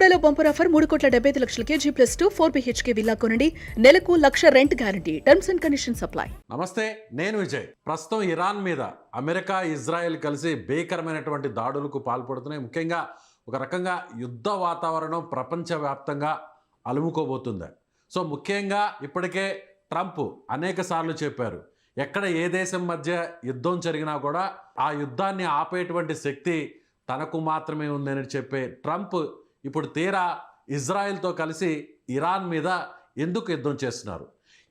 దుబాయ్లో bumper offer 3,75,00,000కే G+2 4BHK villa కొనండి. నెలకు 1,00,000 rent guarantee. Terms and conditions apply. నమస్తే, నేను విజయ్. ప్రస్తుతం ఇరాన్ మీద అమెరికా, ఇజ్రాయెల్ కలిసి భీకరమైనటువంటి దాడులకు పాల్పడుతున్నాయి. ముఖ్యంగా ఒక రకంగా యుద్ధ వాతావరణం ప్రపంచవ్యాప్తంగా అలుముకోబోతుంది. సో ముఖ్యంగా ఇప్పటికే ట్రంప్ అనేక సార్లు చెప్పారు, ఎక్కడ ఏ దేశం మధ్య యుద్ధం జరిగినా కూడా ఆ యుద్ధాన్ని ఆపేటువంటి శక్తి తనకు మాత్రమే ఉందని చెప్పే ట్రంప్ ఇప్పుడు తీరా ఇజ్రాయెల్తో కలిసి ఇరాన్ మీద ఎందుకు యుద్ధం చేస్తున్నారు?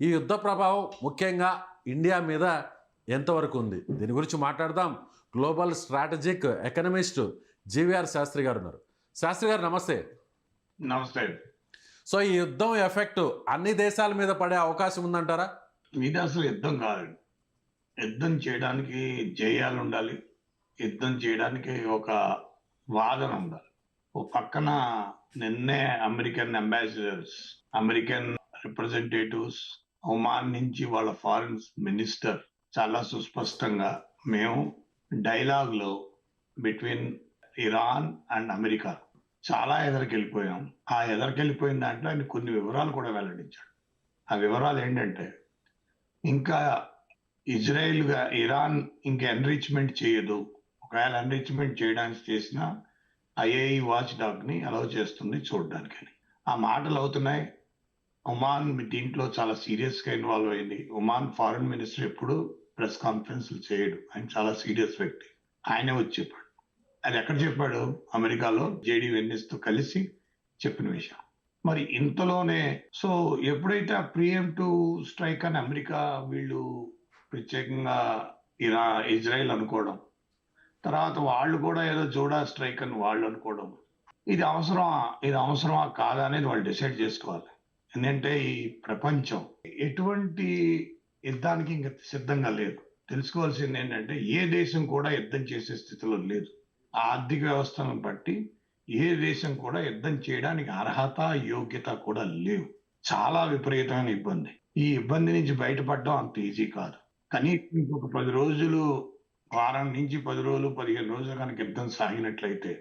ఈ యుద్ధ ప్రభావం ముఖ్యంగా ఇండియా మీద ఎంతవరకు ఉంది? దీని గురించి మాట్లాడదాం. Global strategic economist GVR Sastry గారు ఉన్నారు. శాస్త్రి గారు నమస్తే. నమస్తే. సో ఈ యుద్ధం ఎఫెక్ట్ అన్ని దేశాల మీద పడే అవకాశం ఉందంటారా? ఇది అసలు యుద్ధం కాదు. యుద్ధం చేయడానికి జయాలు ఉండాలి, యుద్ధం చేయడానికి ఒక వాదన ఉండాలి. ఓ పక్కన నిన్నే American ambassadors, American representatives, Oman నుంచి వాళ్ళ ఫారిన్ మినిస్టర్ చాలా సుస్పష్టంగా మేము డైలాగ్ లో బిట్వీన్ ఇరాన్ అండ్ అమెరికా చాలా ఎదరికెళ్ళిపోయాం. ఆ ఎదరికెళ్ళిపోయిన దాంట్లో ఆయన కొన్ని వివరాలు కూడా వెల్లడించాడు. ఆ వివరాలు ఏంటంటే, ఇంకా ఇరాన్ ఇంకా ఎన్రిచ్మెంట్ చేయదు, ఒకవేళ ఎన్రిచ్మెంట్ చేయడానికి చేసినా ఐఏఈ వాచ్ డాగ్ ని అలౌ చేస్తుంది చూడడానికి. ఆ మాటలు అవుతున్నాయి. ఒమాన్ దీంట్లో చాలా సీరియస్ గా ఇన్వాల్వ్ అయింది. ఒమాన్ ఫారిన్ మినిస్టర్ ఎప్పుడు ప్రెస్ కాన్ఫరెన్స్లు చేయడు, ఆయన చాలా సీరియస్ వ్యక్తి. ఆయనే వచ్చి చెప్పాడు. అది ఎక్కడ చెప్పాడు? అమెరికాలో జేడీ వెన్నిస్ తో కలిసి చెప్పిన విషయం. మరి ఇంతలోనే సో ఎప్పుడైతే ఆ ప్రియంప్టివ్ స్ట్రైక్ అని అమెరికా వీళ్ళు ప్రత్యేకంగా ఇజ్రాయెల్ అనుకోవడం, తర్వాత వాళ్ళు కూడా ఏదో జోడా స్ట్రైక్ అని వాళ్ళు అనుకోవడం, ఇది అవసరమా కాదా అనేది వాళ్ళు డిసైడ్ చేసుకోవాలి. ఎందుకంటే ఈ ప్రపంచం ఎటువంటి యుద్ధానికి ఇంకా సిద్ధంగా లేదు. తెలుసుకోవాల్సింది ఏంటంటే, ఏ దేశం కూడా యుద్ధం చేసే స్థితిలో లేదు. ఆ ఆర్థిక వ్యవస్థను బట్టి ఏ దేశం కూడా యుద్ధం చేయడానికి అర్హత, యోగ్యత కూడా లేవు. చాలా విపరీతమైన ఇబ్బంది. ఈ ఇబ్బంది నుంచి బయటపడడం అంత ఈజీ కాదు. కనీసం ఇంకొక 10 రోజులు, వారం నుంచి 10 రోజులు, 15 రోజులు కనుక యుద్ధం సాగినట్లయితే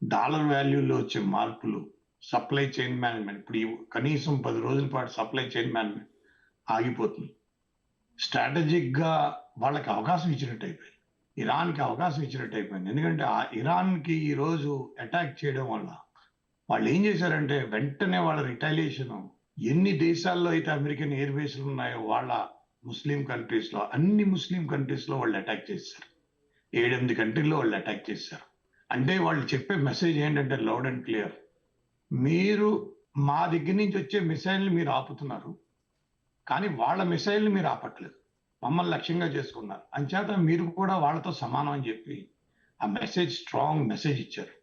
డాలర్ వాల్యూలో వచ్చే మార్పులు, సప్లై చైన్ మేనేజ్మెంట్, ఇప్పుడు కనీసం 10 రోజుల పాటు సప్లై చైన్ మేనేజ్మెంట్ ఆగిపోతుంది. స్ట్రాటజిక్ గా వాళ్ళకి అవకాశం ఇచ్చినట్టు అయిపోయింది, ఇరాన్కి అవకాశం ఇచ్చినట్టు అయిపోయింది. ఎందుకంటే ఆ ఇరాన్కి ఈ రోజు అటాక్ చేయడం వల్ల వాళ్ళు ఏం చేశారంటే, వెంటనే వాళ్ళ రిటాలియేషన్ ఎన్ని దేశాల్లో అయితే అమెరికన్ ఎయిర్ బేస్లు ఉన్నాయో వాళ్ళ ముస్లిం కంట్రీస్ లో, అన్ని ముస్లిం కంట్రీస్ లో వాళ్ళు అటాక్ చేశారు. 7-8 కంట్రీల్లో వాళ్ళు అటాక్ చేశారు. అంటే వాళ్ళు చెప్పే మెసేజ్ ఏంటంటే లౌడ్ అండ్ క్లియర్, మీరు మా దగ్గర నుంచి వచ్చే మిసైల్ని మీరు ఆపుతున్నారు, కానీ వాళ్ళ మిసైల్ని మీరు ఆపట్లేదు, మమ్మల్ని లక్ష్యంగా చేసుకున్నారు, అంచేత మీరు కూడా వాళ్ళతో సమానం అని చెప్పి ఆ మెసేజ్, స్ట్రాంగ్ మెసేజ్ ఇచ్చారు.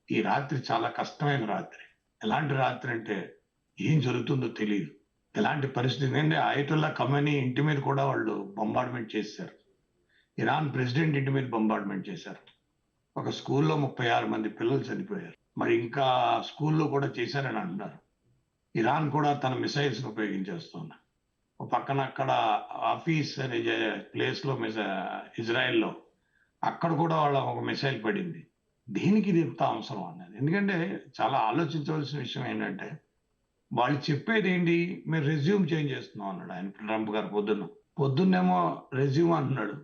ఈ రాత్రి చాలా కష్టమైన రాత్రి. ఎలాంటి రాత్రి అంటే ఏం జరుగుతుందో తెలియదు, ఎలాంటి పరిస్థితి. ఏంటంటే ఆయతుల్లా ఖమేనీ ఇంటి మీద కూడా వాళ్ళు బొంబార్డ్మెంట్ చేశారు. ఇరాన్ ప్రెసిడెంట్ ఇంటి మీద బొంబార్డ్మెంట్ చేశారు. ఒక స్కూల్లో 36 మంది పిల్లలు చనిపోయారు. మరి ఇంకా స్కూల్లో కూడా చేశారని అంటున్నారు. ఇరాన్ కూడా తన మిసైల్స్ ఉపయోగించేస్తుంది. ఒక పక్కన అక్కడ ఆఫీస్ అనే ప్లేస్ లో ఇజ్రాయెల్లో అక్కడ కూడా వాళ్ళ ఒక మిసైల్ పడింది. దేనికి ఇది ఎంత అవసరం అన్నది. ఎందుకంటే చాలా ఆలోచించవలసిన విషయం ఏంటంటే, వాళ్ళు చెప్పేది ఏంటి, మేము రెజ్యూమ్ చేంజ్ చేస్తున్నాం అన్నాడు ఆయన, ట్రంప్ గారు. పొద్దున్నేమో రెజ్యూమ్ అంటున్నాడు,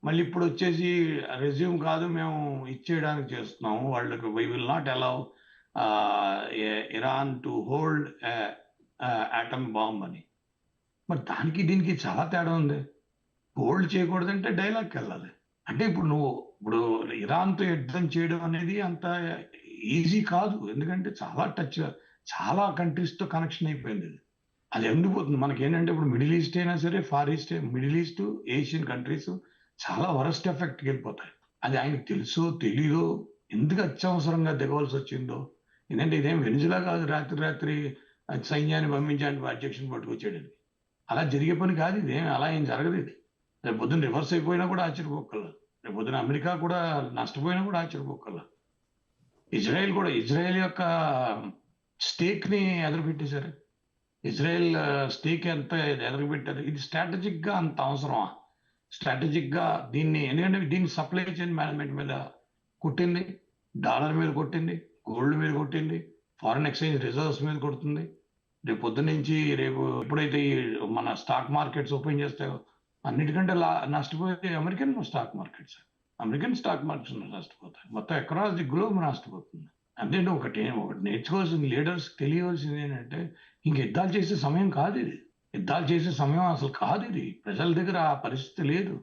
మళ్ళీ ఇప్పుడు వచ్చేసి రెజ్యూమ్ కాదు, మేము ఇచ్చేయడానికి చేస్తున్నాము వాళ్ళకి, we will not allow Iran to hold atom bomb అని. మరి దానికి దీనికి చాలా తేడా ఉంది. హోల్డ్ చేయకూడదంటే డైలాగ్కి వెళ్ళాలి. అంటే ఇప్పుడు ఇరాన్తో యుద్ధం చేయడం అనేది అంత ఈజీ కాదు. ఎందుకంటే చాలా కంట్రీస్తో కనెక్షన్ అయిపోయింది. అది ఎండిపోతుంది. మనకి ఏంటంటే ఇప్పుడు మిడిల్ ఈస్ట్ అయినా సరే, far east, middle east, Asian countries చాలా వరస్ట్ ఎఫెక్ట్కి వెళ్ళిపోతాయి. అది ఆయనకు తెలుసో తెలీదో, ఎందుకు అత్యవసరంగా దిగవలసి వచ్చిందో. ఎందుకంటే ఇదేం వెనిజులా కాదు, రాత్రి సైన్యాన్ని పంపించడానికి అధ్యక్షుని పట్టుకొచ్చాడు. అలా జరిగే పని కాదు, ఇదేం అలా ఏం జరగదు. ఇది రేపు పొద్దున రివర్స్ అయిపోయినా కూడా ఆశ్చర్యపోకల్లా, రేపు పొద్దున అమెరికా కూడా నష్టపోయినా కూడా ఆశ్చర్యపోకల్లా. ఇజ్రాయెల్ యొక్క స్టేక్ ని ఎదురుపెట్టేశారు. ఇజ్రాయెల్ స్టేక్ ఎంత ఎదురుపెట్టారు. ఇది స్ట్రాటజిక్ గా అంత అవసరమా? స్ట్రాటజిక్ గా దీన్ని, ఎందుకంటే దీన్ని సప్లై చైన్ మేనేజ్మెంట్ మీద కొట్టింది, డాలర్ మీద కొట్టింది, గోల్డ్ మీద కొట్టింది, ఫారిన్ ఎక్స్చేంజ్ రిజర్వ్స్ మీద కొడుతుంది. రేపు పొద్దున్నుంచి రేపు ఎప్పుడైతే ఈ మన స్టాక్ మార్కెట్స్ ఓపెన్ చేస్తాయో అన్నిటికంటే నష్టపోయేది American stock markets. American stock markets నష్టపోతాయి. మొత్తం అక్రాస్ ది గ్లోబ్ నష్టపోతుంది. అంతేంటి ఒకటి నేర్చుకోవాల్సిన లీడర్స్ తెలియవలసింది ఏంటంటే ఇంక యుద్ధాలు చేసే సమయం కాదు ఇది. యుద్ధాలు చేసే సమయం అసలు కాదు ఇది. ప్రజల దగ్గర ఆ పరిస్థితి లేదు.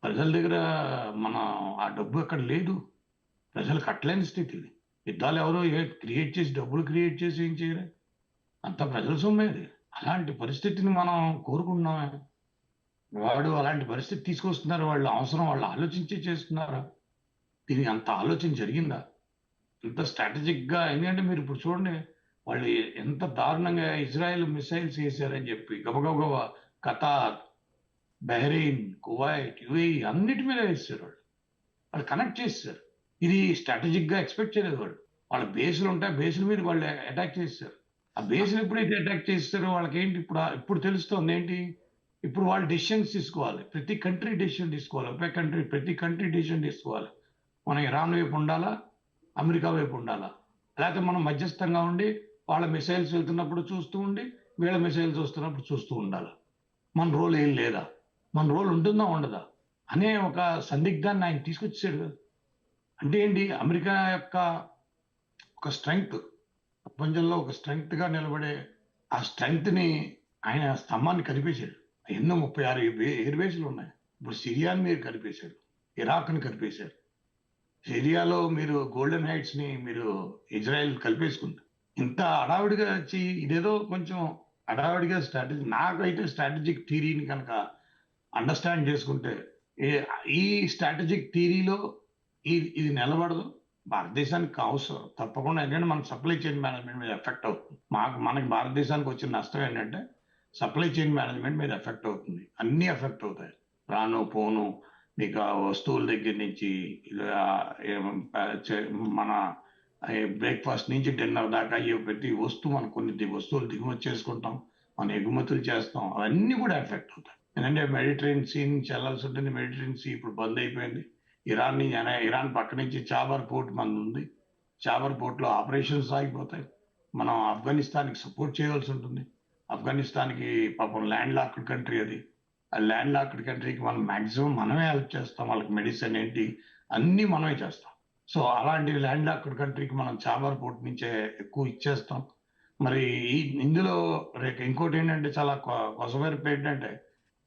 ప్రజల దగ్గర ఆ డబ్బు అక్కడ లేదు. ప్రజలు కట్టలేని స్థితి ఇది. యుద్ధాలు ఎవరో క్రియేట్ చేసి డబ్బులు క్రియేట్ చేసి ఏం చేయలే. అంతా ప్రజల సొమ్మేది. అలాంటి పరిస్థితిని మనం కోరుకుంటున్నామే. వాడు అలాంటి పరిస్థితి తీసుకొస్తున్నారు. వాళ్ళ అవసరం వాళ్ళు ఆలోచించి చేస్తున్నారా? దీనికి అంత ఆలోచన జరిగిందా? ఇంత స్ట్రాటజిక్ గా ఎందుకంటే మీరు ఇప్పుడు చూడండి వాళ్ళు ఎంత దారుణంగా ఇజ్రాయెల్ మిసైల్స్ వేసారని చెప్పి గబగబ ఖతార్, బహ్రెయిన్, కువైట్, యుఏఈ అన్నిటి మీద వేస్తారు. వాళ్ళు కనెక్ట్ చేస్తారు. ఇది స్ట్రాటజిక్ గా ఎక్స్పెక్ట్ చేయలేదు. వాళ్ళ బేస్లు ఉంటాయి. బేస్ల మీద వాళ్ళు అటాక్ చేస్తారు. ఆ బేస్లు ఎప్పుడైతే అటాక్ చేస్తారో వాళ్ళకి ఏంటి ఇప్పుడు తెలుస్తుంది ఏంటి, ఇప్పుడు వాళ్ళు డెసిషన్స్ తీసుకోవాలి. ప్రతి కంట్రీ డెసిషన్ తీసుకోవాలి. ప్రతి కంట్రీ డెసిషన్ తీసుకోవాలి. మనం ఇరాన్ వైపు ఉండాలా, అమెరికా వైపు ఉండాలా, లేకపోతే మనం మధ్యస్థంగా ఉండి వాళ్ళ మిసైల్స్ వెళ్తున్నప్పుడు చూస్తూ ఉండి వీళ్ళ మిసైల్స్ వస్తున్నప్పుడు చూస్తూ ఉండాలా? మన రోల్ ఏం లేదా? మన రోల్ ఉంటుందా ఉండదా అనే ఒక సందిగ్ధాన్ని ఆయన తీసుకొచ్చాడు కదా. అంటే ఏంటి, అమెరికా యొక్క ఒక స్ట్రెంగ్త్, ప్రపంచంలో ఒక స్ట్రెంగ్త్ గా నిలబడే ఆ స్ట్రెంగ్త్ ని ఆయన స్తంభాన్ని కనిపేశాడు. ఎన్నో 36 ఎయిర్ బేస్లు ఉన్నాయి. ఇప్పుడు సిరియాని మీరు కనిపేశారు, ఇరాక్ని కనిపేశారు. సిరియాలో మీరు గోల్డెన్ హైట్స్ ని మీరు ఇజ్రాయెల్ కలిపేసుకుంటారు. ఇంత హడావిడిగా వచ్చి ఇదేదో కొంచెం హడావిడిగా నాకైతే స్ట్రాటజిక్ థియరీని కనుక అండర్స్టాండ్ చేసుకుంటే ఈ స్ట్రాటజిక్ థియరీలో ఇది నిలబడదు. భారతదేశానికి అవసరం తప్పకుండా. ఎందుకంటే మన సప్లై చైన్ మేనేజ్మెంట్ మీద ఎఫెక్ట్ అవుతుంది. మనకి భారతదేశానికి వచ్చిన నష్టం ఏంటంటే సప్లై చైన్ మేనేజ్మెంట్ మీద ఎఫెక్ట్ అవుతుంది. అన్ని ఎఫెక్ట్ అవుతాయి. రాను పోను మీకు ఆ వస్తువుల దగ్గర నుంచి మన బ్రేక్ఫాస్ట్ నుంచి డిన్నర్ దాకా అయ్యే ప్రతి వస్తువు మనం కొన్ని వస్తువులు దిగుమతి చేసుకుంటాం, మనం ఎగుమతులు చేస్తాం. అవన్నీ కూడా ఎఫెక్ట్ అవుతాయి. ఎందుకంటే మెడిటరేనియన్ సీ నుంచి వెళ్ళాల్సి ఉంటుంది. మెడిటరేనియన్ సీ ఇప్పుడు బంద్ అయిపోయింది. ఇరాన్ పక్క నుంచి చాబర్ పోర్ట్ మనది ఉంది. చాబర్ పోర్ట్ లో ఆపరేషన్స్ ఆగిపోతాయి. మనం ఆఫ్ఘనిస్తాన్కి సపోర్ట్ చేయవలసి ఉంటుంది. ఆఫ్ఘనిస్తాన్కి పాపం ల్యాండ్ లాక్డ్ కంట్రీ అది. ఆ ల్యాండ్ లాక్డ్ కంట్రీకి మనం మాక్సిమం మనమే హెల్ప్ చేస్తాం. వాళ్ళకి మెడిసిన్ ఏంటి అన్ని మనమే చేస్తాం. సో అలాంటి ల్యాండ్ లాక్డ్ కంట్రీకి మనం చాబర్ పోర్ట్ నుంచే ఎక్కువ ఇచ్చేస్తాం. మరి ఇందులో ఇంకోటి ఏంటంటే చాలా కొసమెరుపు ఏంటంటే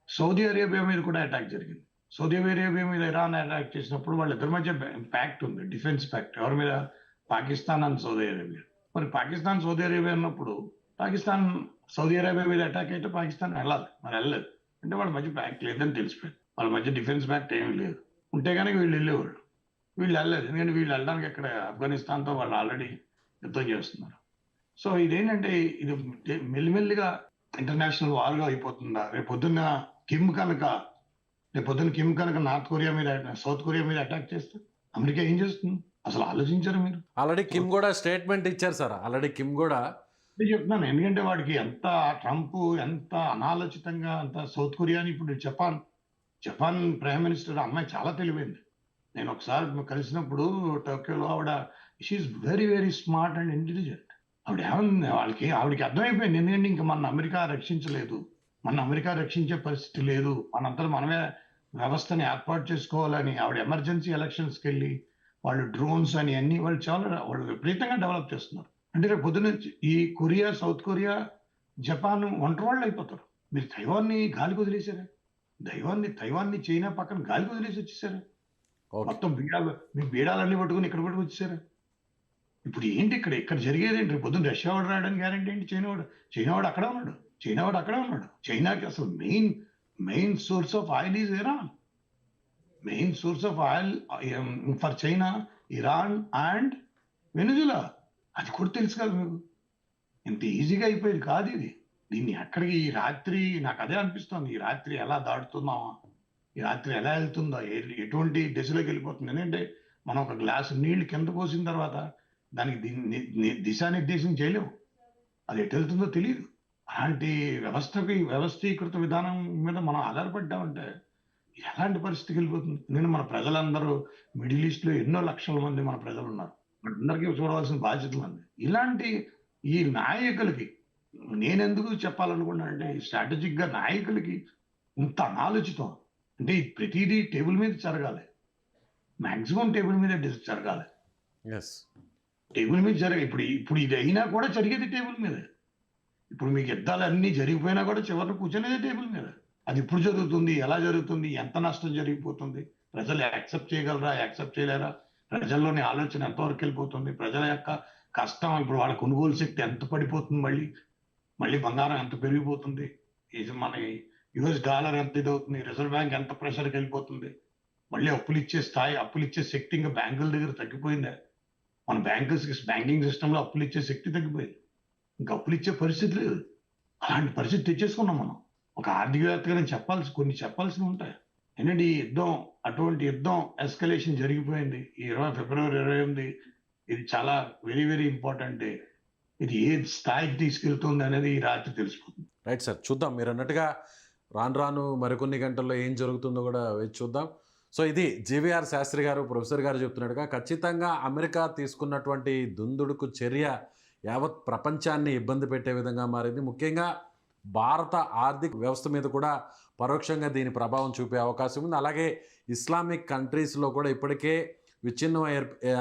సౌదీ అరేబియా మీద కూడా అటాక్ జరిగింది. సౌదీ అరేబియా మీద ఇరాన్ అటాక్ చేసినప్పుడు వాళ్ళిద్దరి మధ్య ప్యాక్ట్ ఉంది, డిఫెన్స్ ప్యాక్ట్. ఎవరి మీద? Pakistan and Saudi Arabia. మరి పాకిస్తాన్ సౌదీ అరేబియా ఉన్నప్పుడు పాకిస్తాన్ సౌదీ అరేబియా మీద అటాక్ అయితే పాకిస్తాన్ వెళ్ళాలి, మరి వెళ్ళలేదు. అంటే వాళ్ళ మధ్య ప్యాక్ట్ లేదని తెలిసిపోయింది. వాళ్ళ మధ్య డిఫెన్స్ ప్యాక్ట్ ఏమీ లేదు. ఉంటే కనుక వీళ్ళు వెళ్ళేవాళ్ళు. వీళ్ళు వెళ్ళలేదు. ఎందుకంటే వీళ్ళు వెళ్ళడానికి అక్కడ ఆఫ్ఘనిస్తాన్తో వాళ్ళు ఆల్రెడీ యుద్ధం చేస్తున్నారు. సో ఇదేంటంటే ఇది మెల్లిమెల్లిగా ఇంటర్నేషనల్ వార్గా అయిపోతుందా? రేపొద్దున్న కిమ్ కనుక నార్త్ కొరియా మీద సౌత్ కొరియా మీద అటాక్ చేస్తే అమెరికా ఏం చేస్తుంది? అసలు ఆలోచించారు మీరు? ఆల్రెడీ కిమ్ కూడా స్టేట్మెంట్ ఇచ్చారు సార్. ఆల్రెడీ కిమ్ కూడా చెప్తున్నాను. ఎందుకంటే వాడికి ఎంత ట్రంప్ ఎంత అనాలోచితంగా అంత సౌత్ కొరియాని ఇప్పుడు జపాన్ ప్రైమ్ మినిస్టర్ అమ్మాయి చాలా తెలివైంది. నేను ఒకసారి కలిసినప్పుడు టోక్యోలో she is very very smart and intelligent. ఆవిడకి అర్థమైపోయింది. ఎందుకంటే ఇంకా మన అమెరికా రక్షించలేదు, మన అమెరికా రక్షించే పరిస్థితి లేదు, మనంతా మనమే వ్యవస్థని ఏర్పాటు చేసుకోవాలని ఆవిడ ఎమర్జెన్సీ ఎలక్షన్స్కి వెళ్ళి వాళ్ళు డ్రోన్స్ అని అన్ని వాళ్ళు విపరీతంగా డెవలప్ చేస్తున్నారు. అంటే రేపు పొద్దున ఈ కొరియా, సౌత్ కొరియా, జపాన్ ఒంటరివాళ్ళు అయిపోతారు. మీరు తైవాన్ని గాలికి వదిలేశారా? తైవాన్ని చైనా పక్కన గాలికి వదిలేసి వచ్చేసారా? మొత్తం మీ బీడాలన్నీ పట్టుకుని ఇక్కడ పట్టుకు వచ్చేసారా? ఇప్పుడు ఏంటి ఇక్కడ జరిగేది ఏంటి? రేపు పొద్దున్న రష్యా వాడు రావడానికి గ్యారంటీ ఏంటి? చైనా వాడు అక్కడే ఉన్నాడు. చైనాకి అసలు main source of oil is Iran. Main source of oil for China Iran and Venezuela. అది కూడా తెలుసు కదా మీకు. ఇంత ఈజీగా అయిపోయేది కాదు ఇది. దీన్ని ఎక్కడికి ఈ రాత్రి నాకు అదే అనిపిస్తుంది. ఈ రాత్రి ఎలా దాటుతున్నామా, ఈ రాత్రి ఎలా వెళ్తుందో, ఎటువంటి దిశలోకి వెళ్ళిపోతుంది. ఎందుకంటే మనం ఒక గ్లాసు నీళ్లు కింద పోసిన తర్వాత దానికి దిశానిర్దేశం చేయలేము. అది ఎటు వెళ్తుందో తెలియదు. అలాంటి వ్యవస్థీకృత విధానం మీద మనం ఆధారపడ్డామంటే ఎలాంటి పరిస్థితికి వెళ్ళిపోతుంది? నేను మన ప్రజలందరూ మిడిల్ ఈస్ట్ లో ఎన్నో లక్షల మంది మన ప్రజలు ఉన్నారు. అందరికీ చూడవలసిన బాధ్యత ఉంది. ఇలాంటి ఈ నాయకులకి నేనెందుకు చెప్పాలనుకున్నానంటే, స్ట్రాటజిక్‌గా నాయకులకి ఇంత అనాలోచితం. అంటే ఈ ప్రతీదీ టేబుల్ మీద జరగాలి. మాక్సిమం టేబుల్ మీద జరగాలి. యెస్. టేబుల్ మీద ఇప్పుడు ఇది అయినా కూడా జరిగేది టేబుల్ మీదే. ఇప్పుడు మీకు యుద్ధాలన్నీ జరిగిపోయినా కూడా చివరన కూర్చునేదే టేబుల్ మీద. అది ఎప్పుడు జరుగుతుంది? ఎలా జరుగుతుంది? ఎంత నష్టం జరిగిపోతుంది? ప్రజలు యాక్సెప్ట్ చేయగలరా? యాక్సెప్ట్ చేయలేరా? ప్రజల్లోని ఆలోచన ఎంతవరకు వెళ్ళిపోతుంది? ప్రజల యొక్క కష్టం ఇప్పుడు వాళ్ళ కొనుగోలు శక్తి ఎంత పడిపోతుంది మళ్ళీ? మళ్ళీ బంగారం ఎంత పెరిగిపోతుంది? ఇది మన యూఎస్ డాలర్ ఎంత ఇదవుతుంది? రిజర్వ్ బ్యాంక్ ఎంత ప్రెషర్‌కి వెళ్ళిపోతుంది? మళ్ళీ అప్పులిచ్చే శక్తి ఇంకా బ్యాంకుల దగ్గర తగ్గిపోయిందా? మన బ్యాంకింగ్ సిస్టమ్‌లో అప్పులిచ్చే శక్తి తగ్గిపోయింది. ఇంక అప్పులిచ్చే పరిస్థితి లేదు. అలాంటి పరిస్థితి తెచ్చేసుకున్నాం మనం. ఒక ఆర్థికవేత్తగా నేను కొన్ని చెప్పాల్సినవి ఉంటాయి. ఏంటంటే ఈ యుద్ధం, అటువంటి యుద్ధం ఎస్కలేషన్ జరిగిపోయింది. ఈ ఫిబ్రవరి 28 ఇది చాలా వెరీ, వెరీ ఇంపార్టెంట్ డే. ఇది ఏ స్థాయికి తీసుకెళ్తుంది అనేది ఈ రాత్రి తెలిసిపోతుంది. Right sir. చూద్దాం. మీరన్నట్టుగా రాను రాను మరికొన్ని గంటల్లో ఏం జరుగుతుందో కూడా వేచి చూద్దాం. సో ఇది జీవీఆర్ శాస్త్రి గారు, ప్రొఫెసర్ గారు చెప్తున్నట్టుగా ఖచ్చితంగా అమెరికా తీసుకున్నటువంటి దుందుడుకు చర్య యావత్ ప్రపంచాన్ని ఇబ్బంది పెట్టే విధంగా మారింది. ముఖ్యంగా భారత ఆర్థిక వ్యవస్థ మీద కూడా పరోక్షంగా దీని ప్రభావం చూపే అవకాశం ఉంది. అలాగే ఇస్లామిక్ కంట్రీస్లో కూడా ఇప్పటికే విచ్ఛిన్నం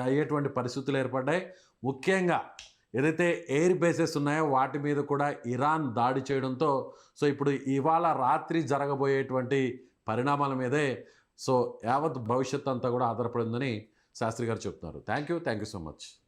అయ్యేటువంటి పరిస్థితులు ఏర్పడ్డాయి. ముఖ్యంగా ఏదైతే ఎయిర్ బేసెస్ ఉన్నాయో వాటి మీద కూడా ఇరాన్ దాడి చేయడంతో సో ఇప్పుడు ఇవాళ రాత్రి జరగబోయేటువంటి పరిణామాల మీదే సో యావత్ భవిష్యత్ అంతా కూడా ఆధారపడిందని శాస్త్రి గారు చెప్తున్నారు. Thank you so much.